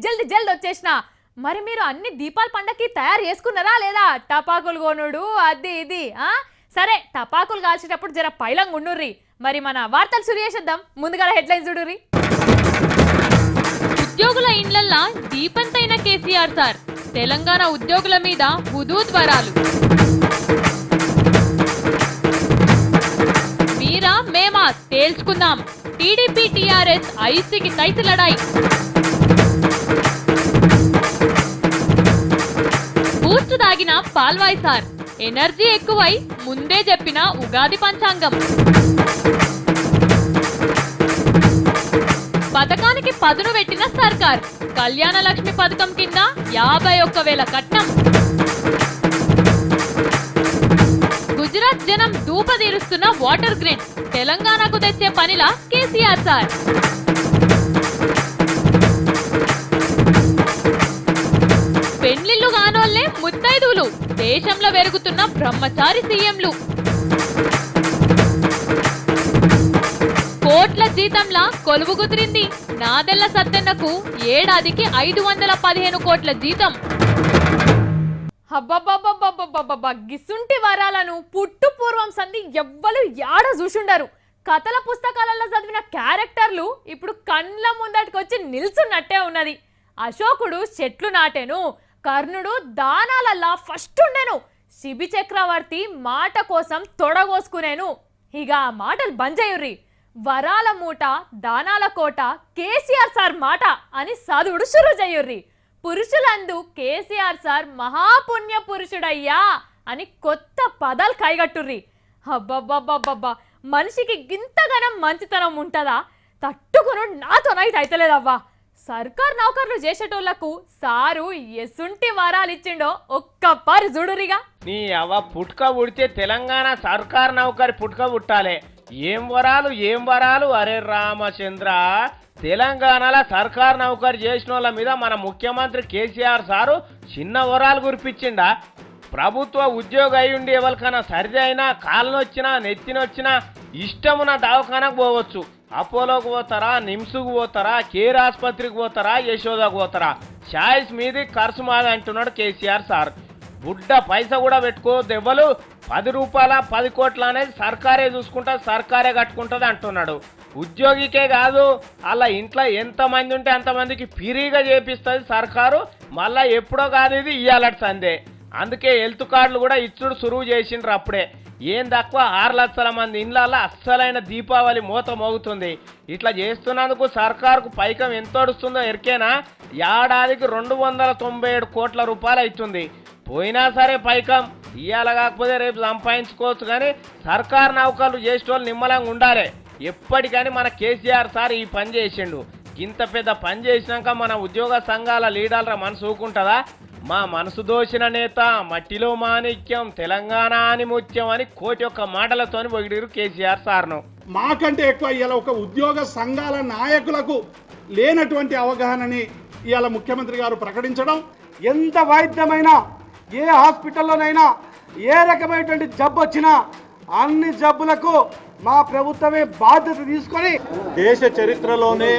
జల్ది జల్ది వచ్చేసిన. మరి మీరు అన్ని దీపాల పండక్కి తయారు చేసుకున్నారా లేదా? టపాకులు కొనుడు అది ఇది. సరే టపాకులు కాల్చేటప్పుడు జర పైలంగా ఉండుర్రి. మరి మన వార్తలు సురు చేసేద్దాం. ముందుగా హెడ్లైన్స్ చూడుర్రి. ఉద్యోగుల ఇండ్లల్లా దీపంతైన కేసీఆర్ సార్, తెలంగాణ ఉద్యోగుల మీద హుదూద్ వరాలు. మీరా మేమా తేల్చుకుందాం, టీడీపీ టీఆర్ఎస్ ఐసీకి తైసి లడాయి. బూస్ట్ దాగిన పాల్వాయ్ సార్, ఎనర్జీ ఎక్కువై ముందే చెప్పిన ఉగాది పంచాంగం. పథకానికి పదును పెట్టిన సర్కార్, కళ్యాణ లక్ష్మి పథకం కింద 51,000 కట్నం. గుజరాత్ జనం దూప తీరుస్తున్న వాటర్ గ్రిడ్, తెలంగాణకు తెచ్చే పనిలా కేసీఆర్ సార్. పెళ్లిళ్లు కానోళ్లే ముత్తైదువులు, దేశంలో పెరుగుతున్న బ్రహ్మచారి సీఎంలు. కోట్ల జీతంలా కొలువు కుదిరింది నాదెళ్ల సత్తెన్నకు, ఏడాదికి 515 కోట్ల జీతం. అబ్బబ్బబ్బబ్బబ్బబ్బబ్బ గిసుంటి వరాలను పుట్టు పూర్వం సంధి ఎవ్వరు యాడ చూసుండరు. కథల పుస్తకాలలో చదివిన క్యారెక్టర్లు ఇప్పుడు కండ్ల ముందటికొచ్చి నిల్చున్నట్టే ఉన్నది. అశోకుడు చెట్లు నాటెను, కర్ణుడు దానాలల్లా ఫస్ట్ ఉండెను, శిబి చక్రవర్తి మాట కోసం తొడగోసుకునేను. ఇక ఆ మాటలు బంజయ్యుర్రి. వరాల మూట దానాల కోట కేసీఆర్ సార్ మాట అని చదువుడు షురు చేయుర్రి. పురుషులందు కేసీఆర్ సార్ మహాపుణ్య పురుషుడయ్యా అని కొత్త పదాలు కైగట్టుర్రి. అబ్బబ్బబ్బబ్బబ్బా, మనిషికి గింతగనం మంచితనం ఉంటుందా? తట్టుకును నాతోనైతే అయితలేదవ్వా. సర్కార్ నౌకర్లు చేసేటోళ్లకు సారు ఎసుంటి వరాలు ఇచ్చిండో ఒక్కపారి చూడురిగా. నీ అవ్వ పుట్క ఉడితే తెలంగాణ సర్కార్ నౌకరి పుట్క పుట్టాలే. ఏం వరాలు అరే రామచంద్ర. తెలంగాణలో సర్కార్ నౌకరి చేసిన వాళ్ళ మీద మన ముఖ్యమంత్రి కేసీఆర్ సారు చిన్న వరాలు కురిపించిండా? ప్రభుత్వ ఉద్యోగ అయ్యుండి ఎవరికైనా సరిది అయినా, కాళ్ళనొచ్చినా నెత్తినొచ్చినా ఇష్టమున్న దవాఖానకు పోవచ్చు. అపోలోకి పోతారా, నిమ్స్కు పోతారా, కేర్ ఆసుపత్రికి పోతారా, యశోదకు పోతారా, ఛాయిస్ మీది ఖర్చు మాది అంటున్నాడు కేసీఆర్ సార్. బుడ్డ పైసా కూడా పెట్టుకోవద్దు ఎవ్వరు. 10 రూపాయల 10 కోట్ల అనేది సర్కారే చూసుకుంటుంది, సర్కారే కట్టుకుంటుంది అంటున్నాడు. ఉద్యోగికే కాదు, అలా ఇంట్లో ఎంతమంది ఉంటే అంతమందికి ఫ్రీగా చేపిస్తుంది సర్కారు. మళ్ళీ ఎప్పుడో కాదు, ఇది ఇయ్యాలట సందే. అందుకే హెల్త్ కార్డులు కూడా ఇచ్చుడు సురువు చేసిండ్రు అప్పుడే. ఏం తక్కువ 6 లక్షల మంది ఇండ్లలో అస్సలైన దీపావళి మూత మోగుతుంది. ఇట్లా చేస్తున్నందుకు సర్కారుకు పైకం ఎంత వస్తుందో ఎరికేనా? ఏడాదికి 297 కోట్ల రూపాయలు అవుతుంది. పోయినా సరే పైకం ఇయ్యాల కాకపోతే రేపు సంపాదించుకోవచ్చు. కానీ సర్కారు నౌకర్లు చేసేటోళ్ళు నిమ్మలంగా ఉండాలి. ఎప్పటికని మన కేసీఆర్ సార్ ఈ పని చేసిండు. ఇంత పెద్ద పని చేసినాక మన ఉద్యోగ సంఘాల లీడర్ల మనసు ఊకుంటుందా? మా మనసు దోచిన నేత, మట్టిలో మాణిక్యం, తెలంగాణ అని ముత్యం అని కోటి ఒక్క మాటలతోని పొగిడిరు కేసీఆర్ సార్ను. మాకంటే ఎక్కువ ఇవాళ ఒక ఉద్యోగ సంఘాల నాయకులకు లేనటువంటి అవగాహనని ఇవాళ ముఖ్యమంత్రి గారు ప్రకటించడం, ఎంత వైద్యమైనా ఏ హాస్పిటల్లోనైనా ఏ రకమైనటువంటి జబ్బు వచ్చినా అన్ని జబ్బులకు మా ప్రభుత్వమే బాధ్యత తీసుకొని, దేశ చరిత్రలోనే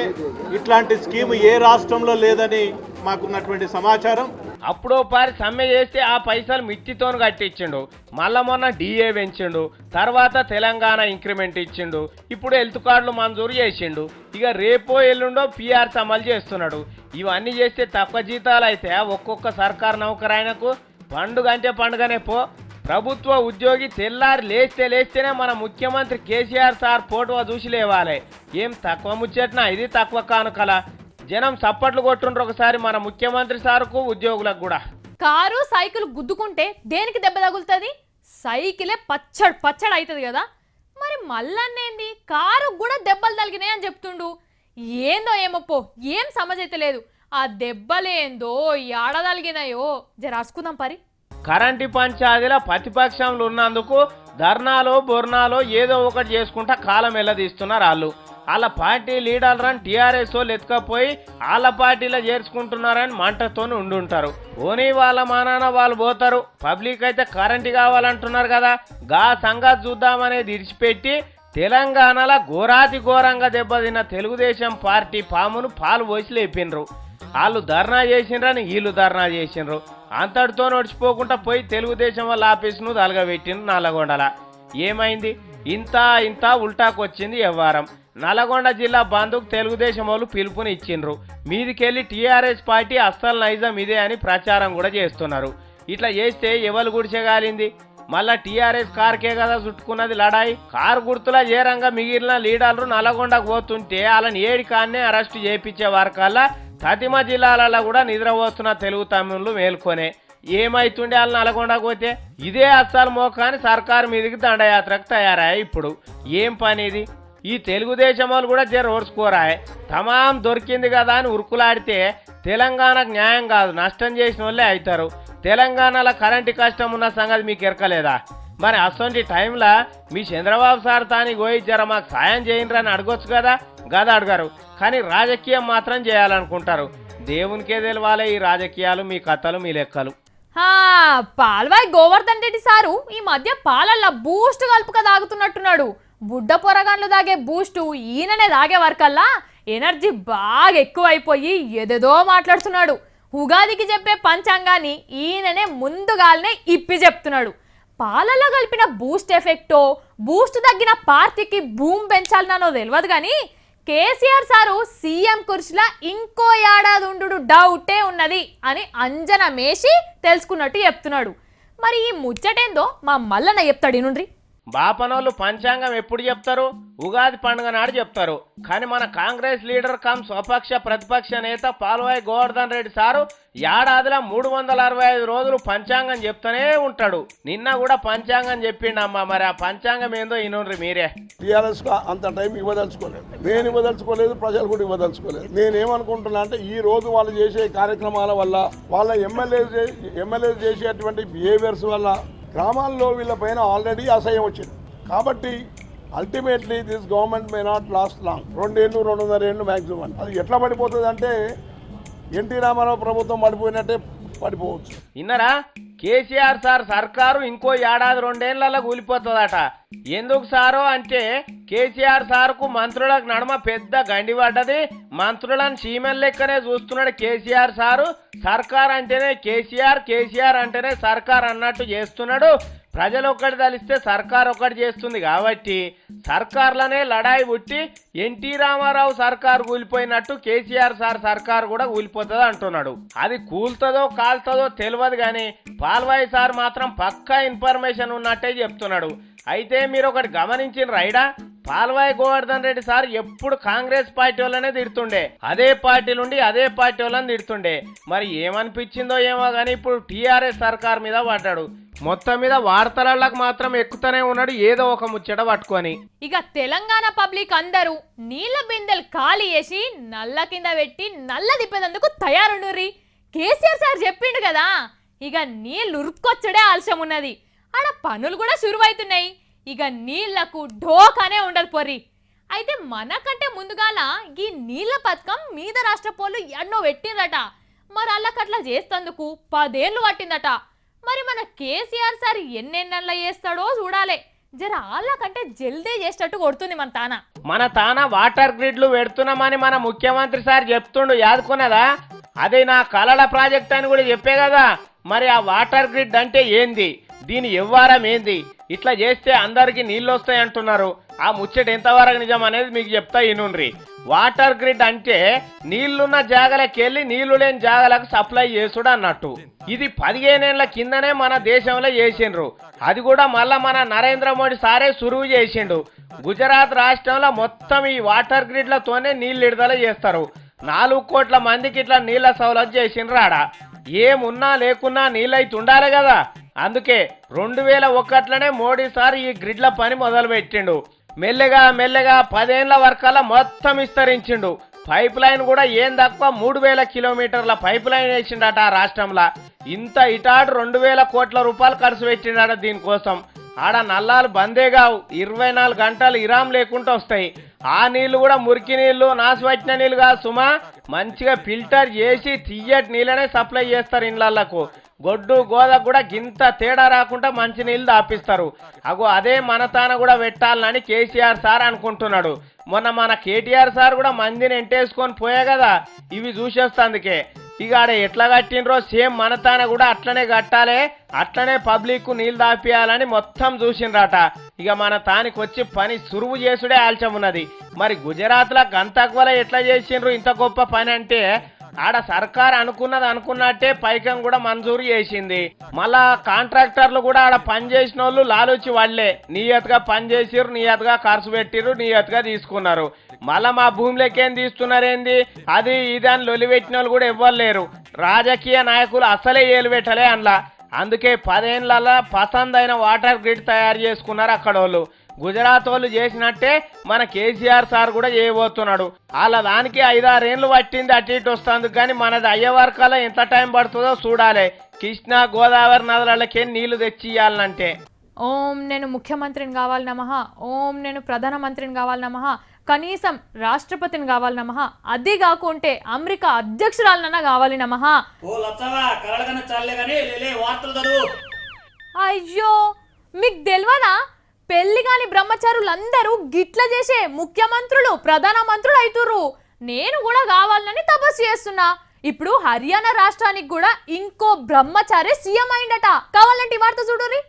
ఇట్లాంటి స్కీమ్ ఏ రాష్ట్రంలో లేదని మాకున్నటువంటి సమాచారం. అప్పుడో పారి సమ్మె చేస్తే ఆ పైసలు మిట్టితోను కట్టించిండు. మళ్ళా మొన్న డిఏ పెంచిండు, తర్వాత తెలంగాణ ఇంక్రిమెంట్ ఇచ్చిండు, ఇప్పుడు హెల్త్ కార్డులు మంజూరు చేసిండు. ఇక రేపో ఎల్లుండో పిఆర్స్ అమలు చేస్తున్నాడు. ఇవన్నీ చేస్తే తక్కువ జీతాలు అయితే ఒక్కొక్క సర్కారు నౌకరాయనకు పండుగ అంటే పండుగనే పో. ప్రభుత్వ ఉద్యోగి తెల్లారి లేస్తేనే మన ముఖ్యమంత్రి కేసీఆర్ సార్ ఫోటో చూసి లేవాలి. ఏం తక్కువ ముచ్చట్నా ఇది? తక్కువ కానుకల జనం చప్పట్లు కొట్టుండ్రు ఒకసారి మన ముఖ్యమంత్రి సార్కు, ఉద్యోగులకు కూడా. కారు సైకిల్ గుద్దుకుంటే దేనికి దెబ్బ తగులుతుంది? సైకిలే పచ్చడి అవుతుంది కదా. మరి మళ్ళన్నేంది కారు కూడా దెబ్బలు తగిలినాయి అని చెప్తుండు. ఏందో ఏమప్పో, ఏం సమజైతే లేదు. ఆ దెబ్బలేందో ఏడదలిగినాయో జర రాసుకుందాం పరి. కరెంటు పంచాయతీల ప్రతిపక్షంలో ఉన్నందుకు ధర్నాలో బొర్నాలో ఏదో ఒకటి చేసుకుంటా కాలం వెళ్ళదీస్తున్నారు వాళ్ళు. వాళ్ళ పార్టీ లీడర్లను టీఆర్ఎస్ వాళ్ళు ఎత్తుకపోయి వాళ్ళ పార్టీలో చేర్చుకుంటున్నారని మంటతోని ఉండుంటారు. ఓనీ వాళ్ళ మానాన వాళ్ళు పోతారు. పబ్లిక్ అయితే కరెంటు కావాలంటున్నారు కదా, గా సంగతి చూద్దామనేది ఇడిచిపెట్టి తెలంగాణలో ఘోరాతి ఘోరంగా దెబ్బతిన్న తెలుగుదేశం పార్టీ పామును పాలు పోసి లేపినరు. వాళ్ళు ధర్నా చేసిండ్రని వీళ్ళు ధర్నా చేసిండ్రు. అంతటితో నడిచిపోకుండా పోయి తెలుగుదేశం వాళ్ళ ఆఫీసును తలగబెట్టిండ్రు నల్లగొండల. ఏమైంది? ఇంత ఉల్టాకొచ్చింది వ్యవహారం. నల్గొండ జిల్లా బంధుకు తెలుగుదేశం వాళ్ళు పిలుపుని ఇచ్చిండ్రు. మీదికెళ్ళి టీఆర్ఎస్ పార్టీ అస్సలు నైజం ఇదే అని ప్రచారం కూడా చేస్తున్నారు. ఇట్లా చేస్తే ఎవరు గుడిచెగాలింది? మళ్ళా టీఆర్ఎస్ కార్కే కదా చుట్టుకున్నది లడాయి. కారు గుర్తులా చేరంగా మిగిలిన లీడర్లు నల్గొండకు పోతుంటే వాళ్ళని ఏడి కాన్నే అరెస్టు చేయించే వరకల్లా తతిమ జిల్లాలలో కూడా నిద్రపోతున్న తెలుగు తమ్ముళ్ళు మేల్కొనే. ఏమైతుండే వాళ్ళు నల్గొండకు పోతే? ఇదే అస్సలు మోకాని సర్కారు మీదకి దండయాత్రకు తయారాయి. ఇప్పుడు ఏం పని ఇది? ఈ తెలుగుదేశం వాళ్ళు కూడా జర ఓర్చుకోరాయి. తమాం దొరికింది కదా అని ఉరుకులాడితే తెలంగాణకు న్యాయం కాదు, నష్టం చేసిన వాళ్ళే అవుతారు. తెలంగాణలో కరెంటు కష్టం ఉన్న సంగతి మీకు ఎరకలేదా? మరి అసొంటి టైంలో మీ చంద్రబాబు సార్ తానికి పోయి జర మాకు సాయం చేయండి అని అడగొచ్చు కదా. గద అడగారు, కానీ రాజకీయం మాత్రం చేయాలనుకుంటారు. దేవునికే తెలవాలి ఈ రాజకీయాలు, మీ కథలు, మీ లెక్కలు. పాల్వాయి గోవర్ధన్ రెడ్డి సారు ఈ మధ్య పాలల్లో బూస్ట్ కలుపుక తాగుతున్నట్టున్నాడు. బుడ్డ పొరగాన్లు తాగే బూస్టు ఈయననే తాగే వరకల్లా ఎనర్జీ బాగా ఎక్కువైపోయి ఏదేదో మాట్లాడుతున్నాడు. ఉగాదికి చెప్పే పంచాంగాన్ని ఈయననే ముందుగానే ఇప్పి చెప్తున్నాడు. పాలల్లో కలిపిన బూస్ట్ ఎఫెక్టో, బూస్ట్ తగ్గిన పార్టీకి భూమి పెంచాలనో తెలియదు కానీ కేసీఆర్ సారు సీఎం కుర్చీలా ఇంకో ఏడాది ఉండు డౌటే ఉన్నది అని అంజనా మేషి తెలుసుకున్నట్టు చెప్తున్నాడు. మరి ఈ ముచ్చటేందో మా మల్లన్న చెప్తాడు నుండ్రి. బాపనోళ్ళు పంచాంగం ఎప్పుడు చెప్తారు? ఉగాది పండుగ నాడు చెప్తారు. కానీ మన కాంగ్రెస్ లీడర్ కమ్ స్వపక్ష ప్రతిపక్ష నేత పాల్వాయి గోవర్ధన్ రెడ్డి సారు ఏడాదిలో 365 రోజులు పంచాంగం చెప్తానే ఉంటాడు. నిన్న కూడా పంచాంగం చెప్పిండమ్మా. మరి ఆ పంచాంగం ఏందో ఇనుండ్రి మీరే. టీఆర్ఎస్ అంత టైం ఇవ్వదలుచుకోలేదు, నేను ఇవ్వదలుచుకోలేదు, ప్రజలు కూడా ఇవ్వదలుచుకోలేదు. నేనేమనుకుంటున్నా అంటే ఈ రోజు వాళ్ళు చేసే కార్యక్రమాల వల్ల, వాళ్ళ ఎమ్మెల్యే చేసేటువంటి బిహేవియర్స్ వల్ల గ్రామాల్లో వీళ్ళపైన ఆల్రెడీ అసహ్యం వచ్చింది. కాబట్టి ultimately this government may not lost long. 2 ఏళ్ళు 2.5 ఏళ్ళు మ్యాక్సిమం. అది ఎట్లా పడిపోతుంది అంటే ఎన్టీ రామారావు ప్రభుత్వం పడిపోయినట్టే పడిపోవచ్చు. ఇన్నరా? కేసీఆర్ సార్ సర్కారు ఇంకో ఏడాది 2 ఏళ్లలో కూలిపోతుందట. ఎందుకు సారో అంటే కేసీఆర్ సార్కు మంత్రులకు నడుమ పెద్ద గండి పడ్డది. మంత్రులను చీమల లెక్కనే చూస్తున్నాడు కేసీఆర్ సారు. సర్కార్ అంటేనే కేసీఆర్, కేసీఆర్ అంటేనే సర్కార్ అన్నట్టు చేస్తున్నాడు. ప్రజలు ఒక్కటి తలిస్తే సర్కార్ ఒక్కటి చేస్తుంది కాబట్టి సర్కార్లనే లడాయి పుట్టి ఎన్టీ రామారావు సర్కారు కూలిపోయినట్టు కేసీఆర్ సార్ సర్కారు కూడా కూలిపోతుంది అంటున్నాడు. అది కూలుతుందో కాలుతుందో తెలియదు కానీ పాల్వాయి సార్ మాత్రం పక్కా ఇన్ఫర్మేషన్ ఉన్నట్టే చెప్తున్నాడు. అయితే మీరు ఒకటి గమనించిన రైడా, పాల్వాయి గోవర్ధన్ రెడ్డి సార్ ఎప్పుడు కాంగ్రెస్ పార్టీ వాళ్ళనే తిడుతుండే, అదే పార్టీ నుండి అదే పార్టీ వాళ్ళని తిడుతుండే. మరి ఏమనిపించిందో ఏమో కానీ ఇప్పుడు టీఆర్ఎస్ సర్కార్ మీద పడ్డాడు. మొత్తం మీద వార్తలకు మాత్రం ఎక్కుతూనే ఉన్నాడు ఏదో ఒక ముచ్చట పట్టుకొని. ఇక తెలంగాణ పబ్లిక్ అందరూ నీళ్ల బిందెలు ఖాళీ చేసి నల్ల కింద పెట్టి నల్ల దిప్పేందుకు తయారుండుర్రి. కేసీఆర్ సార్ చెప్పిండు కదా, ఇక నీళ్ళు ఉరుక్కొచ్చడే ఆలస్యం ఉన్నది. ఆడ పనులు కూడా శురువైతున్నాయి. ఇక నీళ్లకు ఢోకానే ఉండదు పొర్రి. అయితే మనకంటే ముందుగాల ఈ నీళ్ల పథకం మీద రాష్ట్ర పోళ్ళు ఎన్నో పెట్టిందట. మరి అల్లకట్లా చేస్తందుకు 10 ఏళ్ళు పట్టిందట. మరి మన కేసీఆర్ సార్ ఎన్నెన్నెల్ల చేస్తాడో చూడాలి. జర అల్లకంటే జల్దీ చేసేటట్టు కొడుతుంది మన తాన వాటర్ గ్రిడ్లు పెడుతున్నామని మన ముఖ్యమంత్రి సార్ చెప్తుండు, యాదుకున్నదా? అదే నా కలల ప్రాజెక్ట్ అని కూడా చెప్పే కదా. మరి ఆ వాటర్ గ్రిడ్ అంటే ఏంది, దీని వ్యవహారం ఏంది, ఇట్లా చేస్తే అందరికి నీళ్ళు వస్తాయి అంటున్నారు. ఆ ముచ్చట ఎంతవరకు నిజం అనేది మీకు చెప్తా ఇనుండ్రి. వాటర్ గ్రిడ్ అంటే నీళ్లున్న జాగలకి వెళ్ళి నీళ్లు లేని జాగలకు సప్లై చేసుడు అన్నట్టు. ఇది 15 ఏళ్ల కిందనే మన దేశంలో చేసిండ్రు. అది కూడా మళ్ళా మన నరేంద్ర మోడీ సారే సురువు చేసిండు. గుజరాత్ రాష్ట్రంలో మొత్తం ఈ వాటర్ గ్రిడ్లతోనే నీళ్ళు విడుదల చేస్తారు. 4 కోట్ల మందికి ఇట్లా నీళ్ల సౌలభ్యం చేసిండ్రు. ఆడ ఏమున్నా లేకున్నా నీళ్ళైతే ఉండాలి కదా. అందుకే 2001లోనే మోడీ సార్ ఈ గ్రిడ్ల పని మొదలు పెట్టిండు. మెల్లగా 10 ఏళ్ల వరకల్లా మొత్తం విస్తరించిండు. పైప్ లైన్ కూడా ఏం తక్కువ 3000 కిలోమీటర్ల పైప్ లైన్ వేసిండట ఆ రాష్ట్రంలో. ఇంత ఇటాడు 2000 కోట్ల రూపాయలు ఖర్చు పెట్టిండట దీనికోసం. ఆడ నల్లాలు బందేగావు, 24 గంటలు ఇరాం లేకుండా వస్తాయి. ఆ నీళ్లు కూడా మురికి నీళ్లు, నాసువచ్చిన నీళ్లు కాదు సుమా, మంచిగా ఫిల్టర్ చేసి తీయటి నీళ్ళనే సప్లై చేస్తారు ఇళ్లకు. గొడ్డు గోదకు కూడా గింత తేడా రాకుండా మంచి నీళ్ళు దాపిస్తారు. అగో అదే మన తాన కూడా పెట్టాలని కేసీఆర్ సార్ అనుకుంటున్నాడు. మొన్న మన కేటీఆర్ సార్ కూడా మందిని ఎంటేసుకొని పోయా కదా, ఇవి చూసేస్తందుకే. ఇక ఆడ ఎట్లా కట్టినరో సేమ్ మన తాన కూడా అట్లనే కట్టాలి, అట్లనే పబ్లిక్ నీళ్ళు దాపియాలని మొత్తం చూసిండ్రట. ఇక మన తానికి వచ్చి పని సురువు చేసుడే ఆల్చం ఉన్నది. మరి గుజరాత్లో గంతకువల ఎట్లా చేసిండ్రు ఇంత గొప్ప పని అంటే, ఆడ సర్కార్ అనుకున్నది అనుకున్నట్టే పైకం కూడా మంజూరు చేసింది. మళ్ళా కాంట్రాక్టర్లు కూడా ఆడ పని చేసిన వాళ్ళు లాలూచి వాళ్లే నియతగా పని చేసిర్రు, నియతగా ఖర్చు పెట్టిర్రు, నియతగా తీసుకున్నారు. మళ్ళా మా భూమిలోకేం తీస్తున్నారేంది అది ఇది అని లొలిపెట్టిన వాళ్ళు కూడా ఇవ్వలేరు. రాజకీయ నాయకులు అసలే ఏలు పెట్టలే అందులో. అందుకే 10 ఏళ్లలో పసందైన వాటర్ గ్రిడ్ తయారు చేసుకున్నారు అక్కడ వాళ్ళు. గుజరాత్ వాళ్ళు చేసినట్టే మన కేసీఆర్ సార్ కూడా చేయబోతున్నాడు. అలా దానికి 5-6 ఏళ్ళు పట్టింది అటు ఇటు వస్తుంది, కానీ మనది అయ్యే వరకల్లా ఎంత టైం పడుతుందో చూడాలి. కృష్ణా గోదావరి నదులకే నీళ్లు తెచ్చి ఇవ్వాలంటే. ఓం నేను ముఖ్యమంత్రిని కావాలి నమః, ఓం నేను ప్రధానమంత్రిని కావాలి నమః, కనీసం రాష్ట్రపతిని కావాలి నమః, అది కాకుంటే అమెరికా అధ్యక్షురాలనన్నా కావాలి నమః. అయ్యో మీకు తెలియనా, పెళ్లి కాని బ్రహ్మచారులందరూ గిట్ల చేసే ముఖ్యమంత్రులు ప్రధానమంత్రులు అవుతుర్రు. నేను కూడా కావాలని తపస్సు చేస్తున్నా. ఇప్పుడు హర్యానా రాష్ట్రానికి కూడా ఇంకో బ్రహ్మచారి సీఎం అయిందట. కావాలంటే ఈ వార్త చూడుర్రి.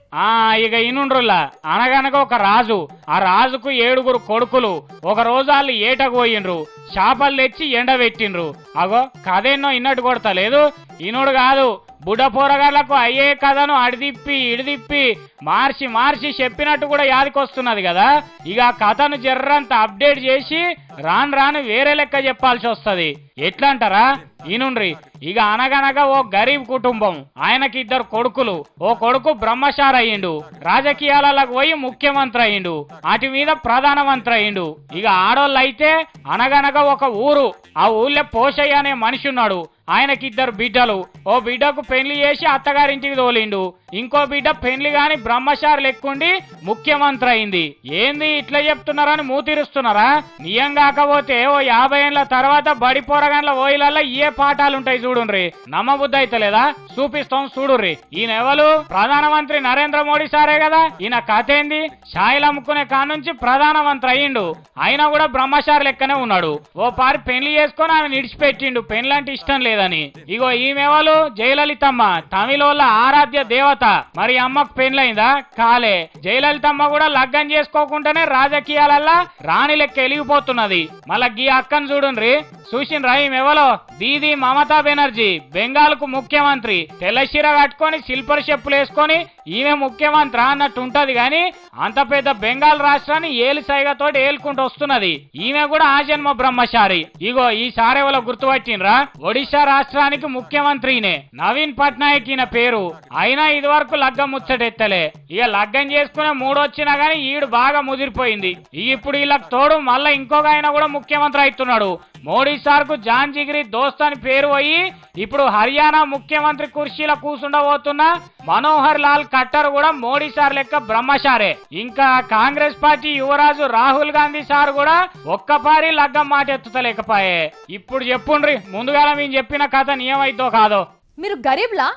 ఇక ఇనుండ్రులా అనగనగా ఒక రాజు, ఆ రాజుకు 7 కొడుకులు. ఒక రోజు వాళ్ళు ఏటకు పోయిండ్రు, చేపలు తెచ్చి ఎండబెట్టిండ్రు. అగో కథేన్నో ఇన్నట్టు కొడతలేదు, ఇనుడు కాదు బుడ్డ పోరగాళ్లకు అయ్యే కథను అడిదిప్పి ఇడిదిప్పి మార్చి మార్చి చెప్పినట్టు కూడా యాదికొస్తున్నది కదా. ఇక కథను జర్రంత అప్డేట్ చేసి రాను రాను వేరే లెక్క చెప్పాల్సి వస్తుంది. ఎట్లా అంటారా ఈనుండ్రి. ఇక అనగనగా ఓ గరీబ్ కుటుంబం, ఆయనకి 2 కొడుకులు. ఓ కొడుకు బ్రహ్మచారి అయ్యిండు, రాజకీయాలకు పోయి ముఖ్యమంత్రి అయ్యిండు, అటు మీద ప్రధానమంత్రి అయ్యిండు. ఇక ఆడోళ్ళు అయితే అనగనగా ఒక ఊరు, ఆ ఊళ్ళో పోషయ్య అనే మనిషి ఉన్నాడు. ఆయనకి 2 బిడ్డలు. ఓ బిడ్డకు పెళ్లి చేసి అత్తగారింటికి తోలిండు, ఇంకో బిడ్డ పెళ్లి గాని బ్రహ్మచారి లెక్కుండి ముఖ్యమంత్రి అయింది. ఏంది ఇట్లా చెప్తున్నారని మూతిరుస్తున్నారా? నియం కాకపోతే ఓ 50 ఏళ్ల తర్వాత బడి పోరగాన్ల ఓయిలల్లో ఏ పాఠాలుంటాయి చూడుండ్రి. నమ్మబుద్ధి అయితే లేదా? చూపిస్తాం చూడుర్రి. ఈయన ఎవరు? ప్రధానమంత్రి నరేంద్ర మోడీ సారే కదా. ఈయన కథ ఏంది? ఛాయలు అమ్ముకునే కానుంచి ప్రధానమంత్రి అయ్యిండు, అయినా కూడా బ్రహ్మచారి లెక్కనే ఉన్నాడు. ఓ పారి పెళ్లి చేసుకొని ఆమె నిడిచిపెట్టిండు, పెళ్లంటే ఇష్టం లేదని. ఇగో ఈమెవలు? జయలలితమ్మ, తమిళోళ్ళ ఆరాధ్య దేవత. మరి అమ్మకు పెళ్లైందా? కాలే. జయలలితమ్మ కూడా లగ్గం చేసుకోకుండానే రాజకీయాలల్లా రాణి లెక్క వెలిగిపోతున్నది. మళ్ళా గీ అక్కను చూడుండ్రి, చూసిండ్రా ఈమెవలో? దీది మమతా బెనర్జీ, బెంగాల్ కు ముఖ్యమంత్రి. తెల్లశీర కట్టుకొని సిల్పర్ చెప్పులు వేసుకొని ఈమె ముఖ్యమంత్రి అన్నట్టు ఉంటది గాని అంత పెద్ద బెంగాల్ రాష్ట్రాన్ని ఏలు సైగతోటి ఏలుకుంటూ వస్తున్నది. ఈమె కూడా ఆ జన్మ బ్రహ్మచారి. ఇగో ఈ సారెవలో గుర్తుపట్టినరా? ఒడిశా రాష్ట్రానికి ముఖ్యమంత్రినే నవీన్ పట్నాయక్ ఈయన పేరు. అయినా ఇదివరకు లగ్గం ముచ్చటెత్తలే. ఇక లగ్గం చేసుకునే 3 వచ్చినా గానీ ఈడు బాగా ముదిరిపోయింది. ఇప్పుడు వీళ్ళకి తోడు మళ్ళా ఇంకొక ఆయన కూడా ముఖ్యమంత్రి అవుతున్నాడు. మోడీ సార్ కు జాన్ జిగిరి దోస్త్ అని పేరు పోయి ఇప్పుడు హర్యానా ముఖ్యమంత్రి కుర్చీలో కూర్చుండబోతున్న మనోహర్ లాల్ ఖట్టర్ కూడా మోడీ సార్ లెక్క బ్రహ్మచారే. ఇంకా కాంగ్రెస్ పార్టీ యువరాజు రాహుల్ గాంధీ సార్ కూడా ఒక్కపారి లగ్గం మాట ఎత్తుతలేకపాయే. ఇప్పుడు చెప్పుండ్రి ముందుగా మేము చెప్పిన కథ నియమైతో కాదో. మీరు గరీబ్లా?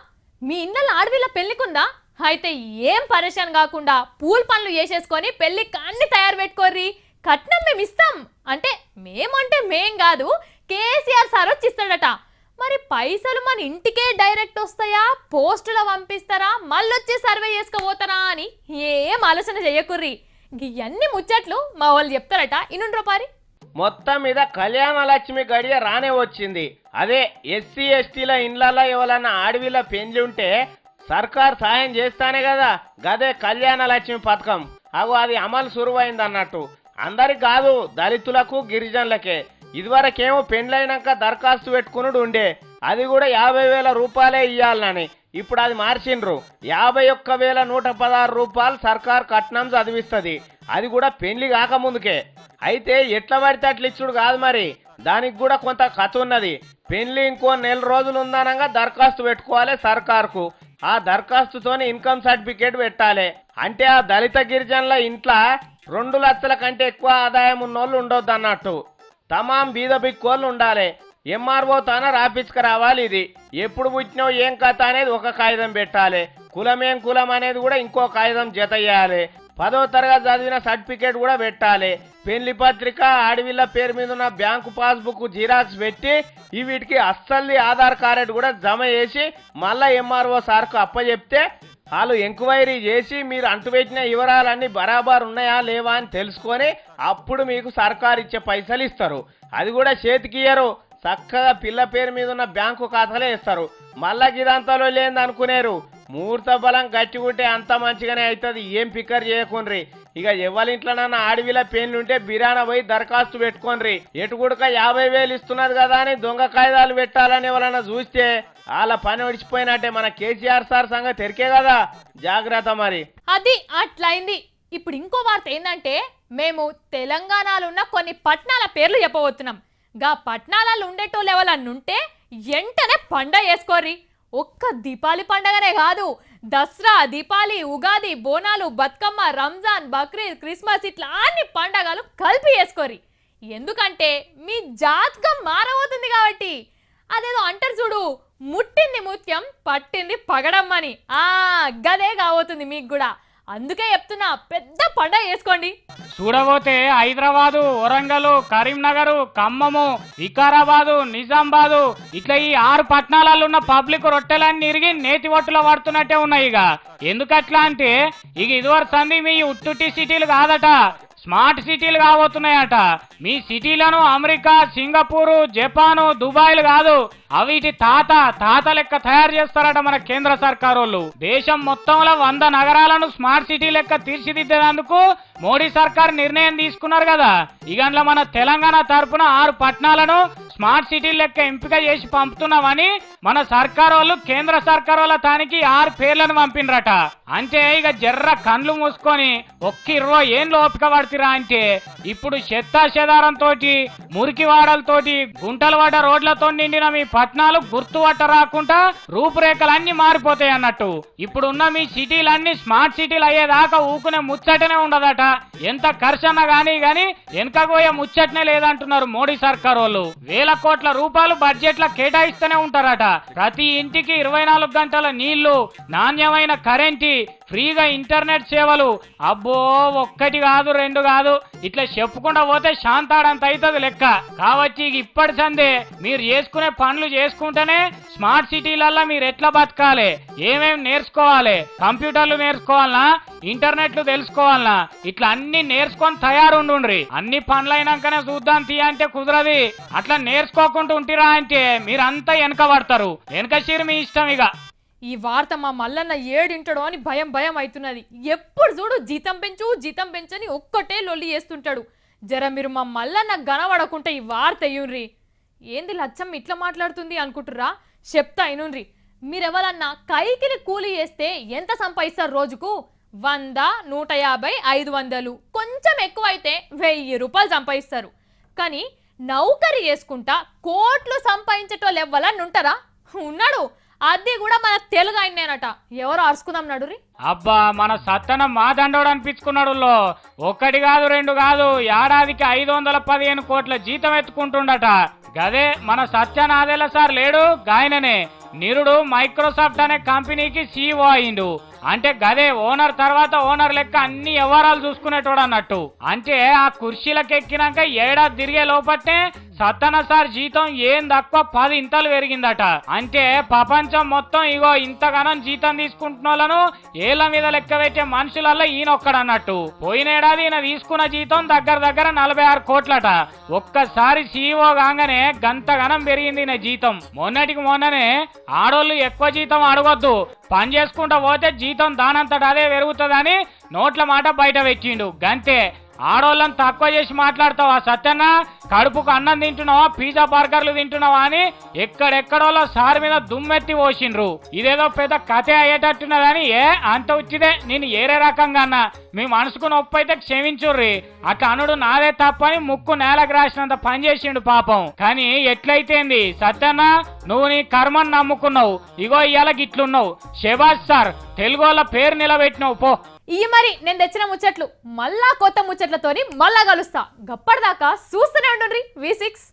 మీ ఇన్నల ఆడవిల్ల పెళ్లికుందా? అయితే ఏం పరేషాన్ కాకుండా పూల్ పనులు చేసేసుకొని పెళ్లి కాన్ని తయారు పెట్టుకోర్రి. కట్నం మేము ఇస్తాం అంటే మేమంటే మేం కాదు, కేసీఆర్ సార్ వచ్చి ఇస్తాడట. మరి పైసలు మన ఇంటికే డైరెక్ట్ వస్తాయా, పోస్టులో పంపిస్తారా, మళ్ళొచ్చి సర్వే చేసుకోబోతారా అని ఏం ఆలోచన చెయ్యకుర్రి. ఇవన్నీ ముచ్చట్లు మా వాళ్ళు చెప్తారట. ఇనుండ్రో పారి. మొత్తం మీద కళ్యాణ లక్ష్మి గడియ రానే వచ్చింది. అదే ఎస్సీ ఎస్టీల ఇండ్లలో ఎవరన్నా ఆడవిళ్ళ పెండ్లి ఉంటే సర్కార్ సాయం చేస్తానే కదా, గదే కళ్యాణ లక్ష్మి పథకం. అగో అది అమలు సురువైంది అన్నట్టు. అందరికి కాదు, దళితులకు గిరిజనులకే. ఇదివరకేమో పెండ్లైనాక దరఖాస్తు పెట్టుకునుడు ఉండే, అది కూడా 50,000 రూపాయలే ఇయ్యాలని. ఇప్పుడు అది మార్చిండ్రు. 51,116 రూపాయలు సర్కార్ కట్నం చదివిస్తుంది, అది కూడా పెళ్లి కాకముందుకే. అయితే ఎట్లా పడితే అట్లా ఇచ్చుడు కాదు, మరి దానికి కూడా కొంత కథ ఉన్నది. పెళ్లి ఇంకో 1 నెల రోజులు ఉందనగా దరఖాస్తు పెట్టుకోవాలి సర్కార్కు. ఆ దరఖాస్తుతోని ఇన్కమ్ సర్టిఫికేట్ పెట్టాలి. అంటే ఆ దళిత గిరిజనుల ఇంట్లో 2 లక్షల కంటే ఎక్కువ ఆదాయం ఉన్నోళ్ళు ఉండొద్దు అన్నట్టు. తమాం బీద బిక్కోళ్ళు ఉండాలి. ఎంఆర్ఓ తాన రాపించుకురావాలి. ఇది ఎప్పుడు పుట్టినావు ఏం కథ అనేది ఒక కాగితం పెట్టాలి, కులమేం కులం అనేది కూడా ఇంకో కాగితం జత చేయాలి, 10వ తరగతి చదివిన సర్టిఫికేట్ కూడా పెట్టాలి, పెళ్లి పత్రిక, ఆడవిళ్ళ పేరు మీద ఉన్న బ్యాంకు పాస్బుక్ జిరాక్స్ పెట్టి వీటికి అస్సలు ఆధార్ కార్డు కూడా జమ చేసి మళ్ళా ఎంఆర్ఓ సార్కు అప్పచెప్తే వాళ్ళు ఎంక్వైరీ చేసి మీరు అంటుపెట్టిన వివరాలన్నీ బరాబర్ ఉన్నాయా లేవా అని తెలుసుకొని అప్పుడు మీకు సర్కారు ఇచ్చే పైసలు ఇస్తారు. అది కూడా చేతికియ్యరు, చక్కగా పిల్ల పేరు మీద ఉన్న బ్యాంకు ఖాతాలే ఇస్తారు. మళ్ళా గిదంతలో లేదనుకునేరు, ముహూర్త బలం గట్టిగుంటే అంత మంచిగానే అవుతుంది, ఏం ఫికర్ చేయకుండ్రి. ఇక ఎవరింట్లోనన్నా ఆడవిల పెళ్లి ఉంటే బిరాన పోయి దరఖాస్తు పెట్టుకోండి. ఎటుగుడక 50,000 ఇస్తున్నది కదా అని దొంగ కాయిదాలు పెట్టాలని ఎవరన్నా చూస్తే వాళ్ళ పని ఒడిచిపోయినట్టే. మన కేసీఆర్ సార్ సంగతి తెరికే కదా, జాగ్రత్త మరి. అది అట్లయింది. ఇప్పుడు ఇంకో వార్త ఏంటంటే, మేము తెలంగాణలో ఉన్న కొన్ని పట్టణాల పేర్లు చెప్పబోతున్నాం. గా పట్టణాలలో ఉండేటోళ్ళు ఎవరన్నుంటే వెంటనే పండగ చేసుకోర్రి. ఒక్క దీపావళి పండగనే కాదు, దసరా, దీపావళి, ఉగాది, బోనాలు, బతుకమ్మ, రంజాన్, బక్రీద్, క్రిస్మస్ ఇట్లా అన్ని పండగలు కలిపి చేసుకోర్రి. ఎందుకంటే మీ జాతకం మారబోతుంది కాబట్టి. అదేదో అంటారు చూడు, ముట్టింది ముత్యం పట్టింది పగడమ్మని, గదే కాబోతుంది మీకు కూడా. అందుకే చెప్తున్నా, పెద్ద పండగ చేసుకోండి. చూడబోతే హైదరాబాదు, వరంగల్, కరీంనగర్, ఖమ్మము, వికారాబాదు, నిజామాబాదు ఇట్లా ఈ 6 పట్టణాలలో ఉన్న పబ్లిక్ రొట్టెలన్నీ ఇరిగి నేతి ఒట్టులో పడుతున్నట్టే ఉన్నాయి. ఇక ఎందుకట్లా అంటే ఇక ఇదివరకు సంది మీ ఉట్టుటి సిటీలు కాదట, స్మార్ట్ సిటీలు కాబోతున్నాయట. మీ సిటీలను అమెరికా, సింగపూరు, జపాను, దుబాయ్లు కాదు, అవిటి తాత లెక్క తయారు చేస్తారట మన కేంద్ర సర్కారు వాళ్ళు. దేశం మొత్తంలో 100 నగరాలను స్మార్ట్ సిటీ లెక్క తీర్చిదిద్దేందుకు మోడీ సర్కార్ నిర్ణయం తీసుకున్నారు కదా. ఇగంట్లో మన తెలంగాణ తరపున 6 పట్టణాలను స్మార్ట్ సిటీ లెక్క ఎంపిక చేసి పంపుతున్నామని మన సర్కారు వాళ్ళు కేంద్ర సర్కారు వాళ్ళ తానికి 6 పేర్లను పంపినరట. అంటే ఇక జర్ర కండ్లు మూసుకొని ఒక్క 20 ఏళ్ళు ఓపిక పడుతురా అంటే ఇప్పుడు చెత్తాచెదారంతో, మురికి వాడలతోటి, గుంటలు పడ్డ రోడ్లతో నిండిన మీ పట్టణాలు గుర్తుపట్ట రాకుండా రూపురేఖలన్నీ మారిపోతాయి అన్నట్టు. ఇప్పుడున్న మీ సిటీలన్నీ స్మార్ట్ సిటీలు అయ్యేదాకా ఊకునే ముచ్చటనే ఉండదట. ఎంత ఖర్చన్నా గానీ వెనకపోయే ముచ్చటనే లేదంటున్నారు మోడీ సర్కారు వాళ్ళు. వేల కోట్ల రూపాయలు బడ్జెట్ల కేటాయిస్తూనే ఉంటారట. ప్రతి ఇంటికి 24 గంటల నీళ్లు, నాణ్యమైన కరెంటు, ఫ్రీగా ఇంటర్నెట్ సేవలు. అబ్బో, 1 కాదు 2 కాదు, ఇట్లా చెప్పుకుండా పోతే శాంతాడంత అవుతుంది లెక్క. కాబట్టి ఇప్పటి సందే మీరు చేసుకునే పనులు చేసుకుంటేనే స్మార్ట్ సిటీలల్లో మీరు ఎట్లా బతకాలి, ఏమేమి నేర్చుకోవాలి, కంప్యూటర్లు నేర్చుకోవాలనా, ఇంటర్నెట్లు తెలుసుకోవాలనా, ఇట్లా అన్ని నేర్చుకొని తయారుండ్రి. అన్ని పనులు అయినాకనే చూద్దాం తీ అంటే కుదరది. అట్లా నేర్చుకోకుండా ఉంటిరా అంటే మీరంతా వెనకబడతారు. వెనకసిరి మీ ఇష్టం. ఇక ఈ వార్త మా మల్లన్న ఏడింటాడో అని భయం అవుతున్నది. ఎప్పుడు చూడు జీతం పెంచని ఒక్కటే లొల్లి చేస్తుంటాడు. జర మీరు మా మల్లన్న గనవడకుంటే ఈ వార్త అయ్యుండ్రి. ఏంది లచ్చం ఇట్లా మాట్లాడుతుంది అనుకుంటుర్రా? చెప్తా అయినుండ్రి. మీరెవరన్నా కైకిని కూలి చేస్తే ఎంత సంపాదిస్తారు రోజుకు? 100, 150, 500, కొంచెం ఎక్కువైతే 1000 రూపాయలు సంపాదిస్తారు. కానీ నౌకరీ చేసుకుంటా కోట్లు సంపాదించేటోళ్ళు ఎవ్వరన్నా ఉంటారా? ఉన్నాడు. అది కూడా మన తెలుగు ఆయనేనట. ఎవరో అరుచుకుందాం నడురి. అబ్బా, మన సత్తన మా దండోడు అనిపించుకున్నాడు. 1 కాదు 2 కాదు, ఏడాదికి 515 కోట్ల జీతం ఎత్తుకుంటుండట. గదే మన సత్యనాదేళ్ల సార్ లేడు, గాయననే నిరుడు మైక్రోసాఫ్ట్ అనే కంపెనీకి CEO అయిండు. అంటే గదే ఓనర్ తర్వాత ఓనర్ లెక్క అన్ని వ్యవహారాలు చూసుకునేటోడు అన్నట్టు. అంటే ఆ కుర్చీలకు ఎక్కినాక ఏడాది తిరిగే లోపట్నే సత్తన సార్ జీతం ఏం తక్కువ 10 ఇంతలు పెరిగిందట. అంటే ప్రపంచం మొత్తం ఇగో ఇంతగానం జీతం తీసుకుంటున్న వాళ్ళను ఏళ్ల మీద లెక్క పెట్టే మనుషులలో ఈయనొక్కడన్నట్టు. పోయినేడాది ఈయన తీసుకున్న జీతం దగ్గర 46 కోట్లట. ఒక్కసారి CEO కాగానే గంతగనం పెరిగింది ఈయన జీతం. మొన్ననే ఆడోళ్ళు ఎక్కువ జీతం అడగొద్దు, పని చేసుకుంటా పోతే జీతం దానంతట అదే పెరుగుతుందని నోట్ల మాట బయట పెట్టిండు. గంతే. ఆడోళ్ళని తక్కువ చేసి మాట్లాడతావా సత్యన్న? కడుపుకు అన్నం తింటున్నావా, పిజ్జా బర్గర్లు తింటున్నావా అని ఎక్కడెక్కడోళ్ళ సార్ మీద దుమ్మెత్తి పోసిండ్రు. ఇదేదో పెద్ద కథే అయ్యేటట్టున్నదని అంత వచ్చిదే. నేను ఏరే రకంగా అన్నా, మీ మనసుకు నొప్పి అయితే క్షమించుర్రి. అట్లా అనుడు నాదే తప్పని ముక్కు నేలకు రాసినంత పని చేసిండు పాపం. కానీ ఎట్లయితేంది సత్యన్న, నువ్వు నీ కర్మను నమ్ముకున్నావు. ఇగో ఇవాళ గిట్లున్నావు. శబాష్ సార్, తెలుగు వాళ్ళ పేరు నిలబెట్టినావు పో. ఇవి మరి నేను తెచ్చిన ముచ్చట్లు. మళ్ళా కొత్త ముచ్చట్లతోని మళ్ళా కలుస్తా. గప్పటిదాకా చూస్తూనే ఉండండి V6.